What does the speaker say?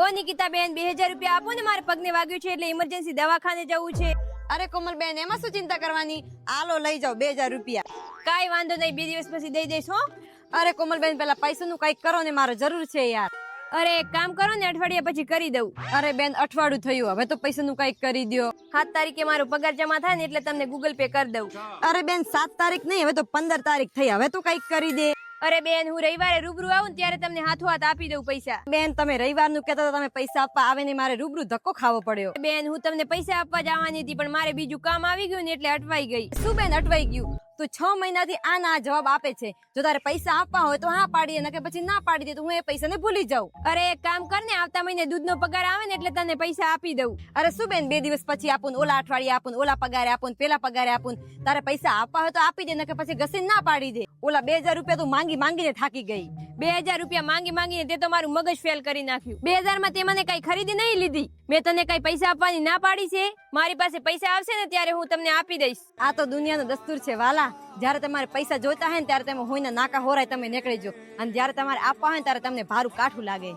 ઓ નિકિતા બેન 2000 રૂપિયા આપો ને, મારે પગને વાગ્યું છે એટલે ઇમરજન્સી દવાખાને જવું છે. અરે કોમલ બેન, એમાં શું ચિંતા કરવાની? આલો લઈ જાઓ 2000 રૂપિયા. કાઈ વાંધો નહીં, 2 દિવસ પછી દઈ દઈશ હો. અરે કોમલ બેન, પેલા પૈસાનું કઈક કરો ને, મારે જરૂર છે યાર. અરે એક કામ કરો ને, અઠવાડિયા પછી કરી દઉં. અરે બેન, અઠવાડિયું થયું, હવે તો પૈસાનું કઈક કરી દ્યો. 7 તારીખે મારો પગાર જમા થાય ને એટલે તમને ગૂગલ પે કરી દઉં. અરે બેન, 7 તારીખ નહીં, હવે તો 15 તારીખ થઈ, હવે તો કઈક કરી દે. અરે બેન, હું રવિવારે રૂબરૂ આવું ને ત્યારે તમને હાથો હાથ આપી દઉં પૈસા. બેન, તમે રવિવારનું કહેતા હતા, તમે પૈસા આપવા આવે ને મારે રૂબરૂ ધક્કો ખાવો પડ્યો. બેન, હું તમને પૈસા આપવા જવાની હતી પણ મારે બીજું કામ આવી ગયું ને એટલે અટવાઈ ગઈ. શું બેન અટવાઈ ગયું? તું 6 મહિનાથી આ જવાબ આપે છે. જો તારે પૈસા આપવા હોય તો હા પાડી દે, કે પછી ના પાડી દે તો હું એ પૈસાને ભૂલી જાઉં. અરે એક કામ કર ને, આવતા મહિને દૂધનો પગાર આવે ને એટલે તને પૈસા આપી દઉં. અરે શું બેન, 2 દિવસ પછી આપું, ઓલા અઠવાડિયે આપું, ઓલા પગારે આપું, પેલા પગારે આપું. તારે પૈસા આપવા હોય તો આપી દે, કે પછી ઘસીને ના પાડી દે. ઓલા 2000 રૂપિયા તું માંગી માંગીને થાકી ગઈ. 2000 રૂપિયા માંગી માંગીને તે તો મારું મગજ ફેલ કરી નાખ્યું. 2000 માં તે મને કઈ ખરીદી નહીં લીધી. મેં તને કઈ પૈસા આપવાની ના પાડી છે? મારી પાસે પૈસા આવશે ને ત્યારે હું તમને આપી દઈશ. આ તો દુનિયાનો દસ્તુર છે વાલા. જયારે તમારે પૈસા જોઈતા હોય ને ત્યારે તમે હોઈના નાકા હોરાય તમે નીકળી જો, અને જયારે તમારે આપવા હોય ને ત્યારે તમને ભારું કાઠું લાગે.